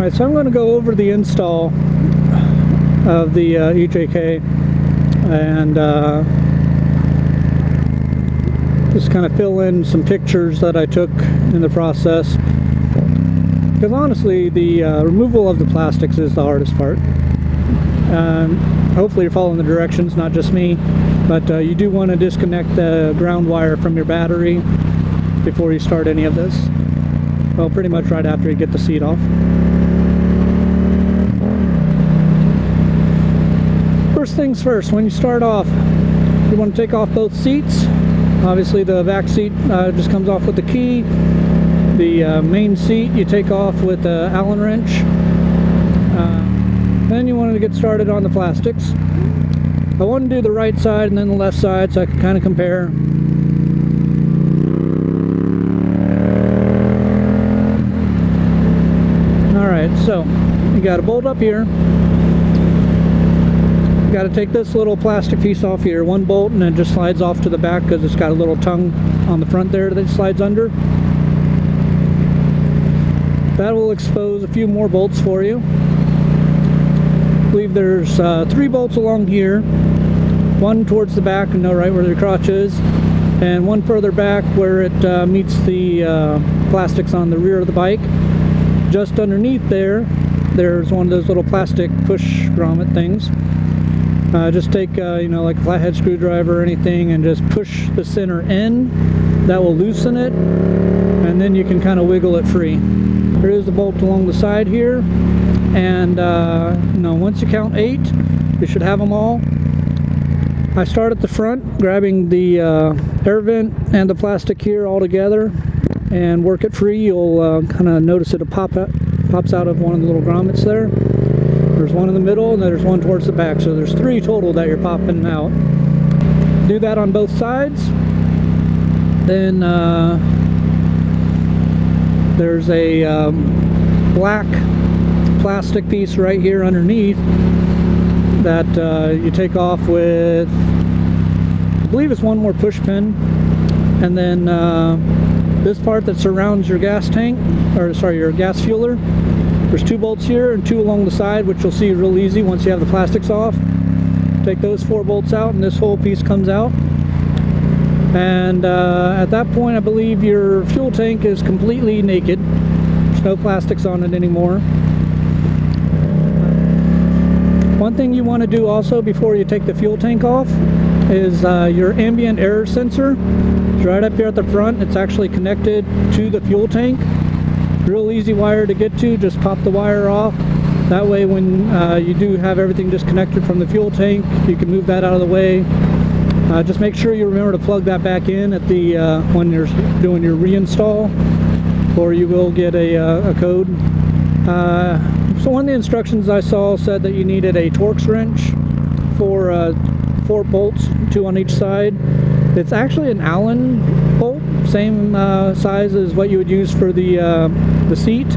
Alright, so I'm going to go over the install of the EJK and just kind of fill in some pictures that I took in the process, because honestly the removal of the plastics is the hardest part. Hopefully you're following the directions, not just me, but you do want to disconnect the ground wire from your battery before you start any of this. Well, pretty much right after you get the seat off. First things first, when you start off, you want to take off both seats. Obviously the back seat just comes off with the key. The main seat you take off with the Allen wrench. Then you want to get started on the plastics. I want to do the right side and then the left side so I can kind of compare. Alright, so you got a bolt up here. You got to take this little plastic piece off here, one bolt, and it just slides off to the back because it's got a little tongue on the front there that slides under. That will expose a few more bolts for you. I believe there's 3 bolts along here, one towards the back and know right where the crotch is, and one further back where it meets the plastics on the rear of the bike. Just underneath there's one of those little plastic push grommet things. Just take you know, like a flathead screwdriver or anything, and just push the center end. That will loosen it, and then you can kind of wiggle it free. There is a bolt along the side here, and you know, once you count 8, you should have them all. I start at the front, grabbing the air vent and the plastic here all together, and work it free. You'll kind of notice it pops out of one of the little grommets there. There's one in the middle, and then there's one towards the back, so there's 3 total that you're popping out. Do that on both sides. Then there's a black plastic piece right here underneath that you take off with, I believe it's one more push pin, and then this part that surrounds your gas tank, or sorry, your gas fueler. There's 2 bolts here and 2 along the side, which you'll see real easy once you have the plastics off. Take those 4 bolts out and this whole piece comes out. And at that point, I believe your fuel tank is completely naked. There's no plastics on it anymore. One thing you want to do also before you take the fuel tank off is your ambient air sensor. It's right up here at the front. It's actually connected to the fuel tank. Real easy wire to get to. Just pop the wire off. That way when you do have everything disconnected from the fuel tank, you can move that out of the way. Just make sure you remember to plug that back in at the when you're doing your reinstall, or you will get a code. So one of the instructions I saw said that you needed a Torx wrench for 4 bolts, 2 on each side. It's actually an Allen bolt, same size as what you would use for the seat.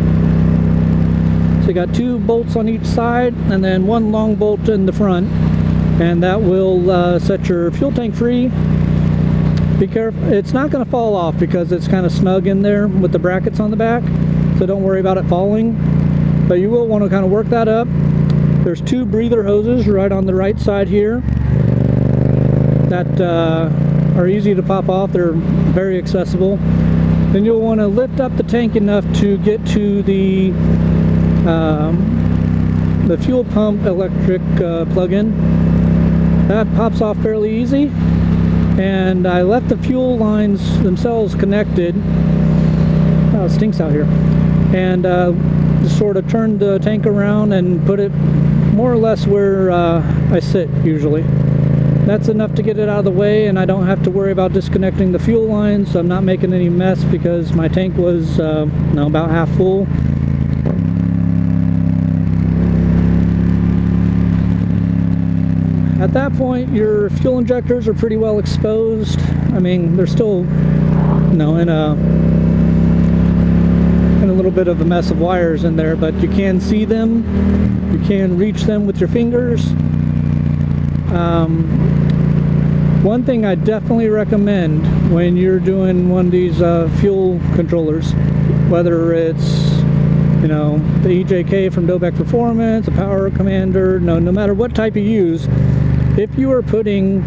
So you got 2 bolts on each side, and then 1 long bolt in the front, and that will set your fuel tank free. Be careful, it's not going to fall off because it's kind of snug in there with the brackets on the back, so don't worry about it falling. But you will want to kind of work that up. There's 2 breather hoses right on the right side here that are easy to pop off. They're very accessible. Then you'll want to lift up the tank enough to get to the fuel pump electric plug-in. That pops off fairly easy, and I left the fuel lines themselves connected. Oh, it stinks out here. And just sort of turned the tank around and put it more or less where I sit usually. That's enough to get it out of the way, and I don't have to worry about disconnecting the fuel lines. So I'm not making any mess because my tank was about half full. At that point, your fuel injectors are pretty well exposed. I mean, they're still, in a little bit of a mess of wires in there, but you can see them. You can reach them with your fingers. One thing I definitely recommend when you're doing one of these fuel controllers, whether it's you know, the EJK from Dobeck Performance, a power commander, no matter what type you use, if you are putting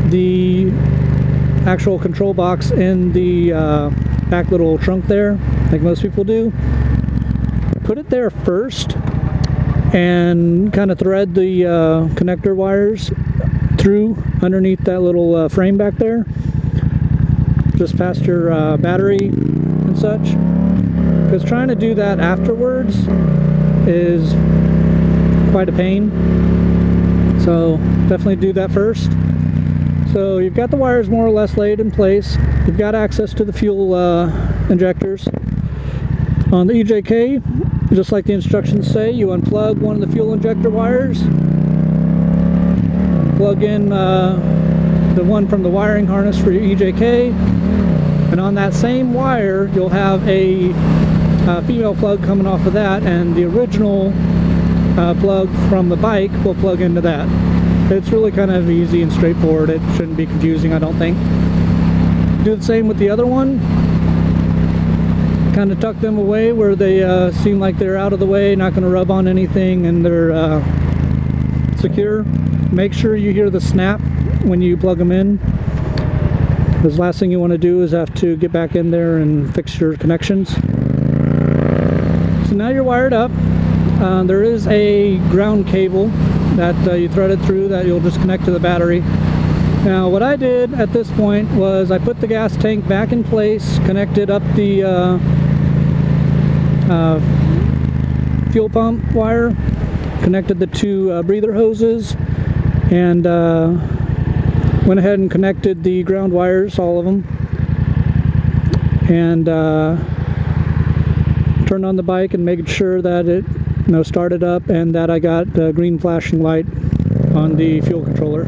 the actual control box in the back little trunk there, like most people do, put it there first and kind of thread the connector wires through underneath that little frame back there, just past your battery and such, because trying to do that afterwards is quite a pain. So definitely do that first. So you've got the wires more or less laid in place. You've got access to the fuel injectors. On the EJK, just like the instructions say, you unplug one of the fuel injector wires, plug in the one from the wiring harness for your EJK, and on that same wire you'll have a female plug coming off of that, and the original plug from the bike will plug into that. It's really kind of easy and straightforward. It shouldn't be confusing, I don't think. Do the same with the other one. Kind of tuck them away where they seem like they're out of the way, not going to rub on anything, and they're secure. Make sure you hear the snap when you plug them in, because the last thing you want to do is have to get back in there and fix your connections. So now you're wired up. There is a ground cable that you threaded through that you'll just connect to the battery. Now what I did at this point was I put the gas tank back in place, connected up the fuel pump wire, connected the two breather hoses, and went ahead and connected the ground wires, all of them, and turned on the bike and making sure that it started up, and that I got the green flashing light on the fuel controller.